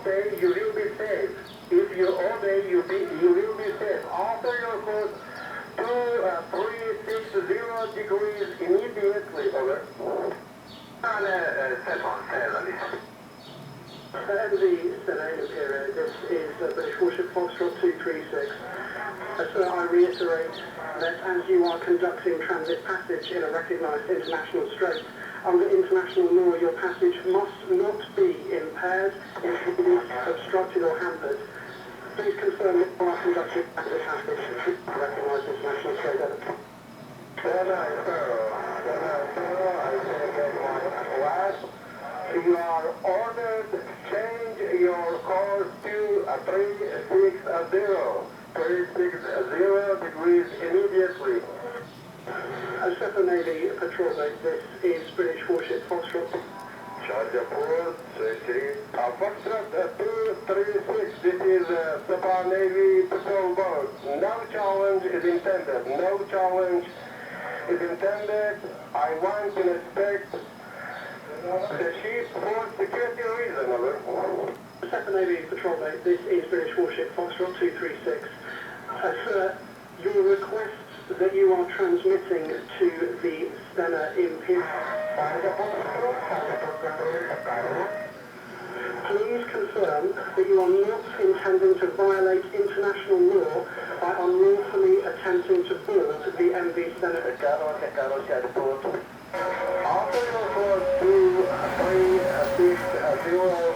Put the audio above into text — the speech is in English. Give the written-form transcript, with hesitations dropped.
Say you will be safe. If you obey, you will be safe. Alter your course to 360 degrees immediately. Over. MV Stena Imperial, this is British warship Foxtrot 236. Sir, I reiterate that as you are conducting transit passage in a recognised international strait, under international law your passage must not be impaired, impeded, obstructed or hampered. Please confirm that you are conducting transit passage in a recognised international strait. I take my last. You are ordered to change your course to 360 degrees immediately. Second Navy Patrol Base, this is British warship Foxtrot. Charge approved, Foxtrot 236, this is Japan Navy Patrol Boat. No challenge is intended, no challenge is intended. I want to inspect the ship for security reasons, over. Second Navy Patrol Base, this is British warship Foxtrot 236. Sir, your request that you are transmitting to the Stena Imperial. Please confirm that you are not intending to violate international law by unlawfully attempting to board the MV Stena. After your course to 360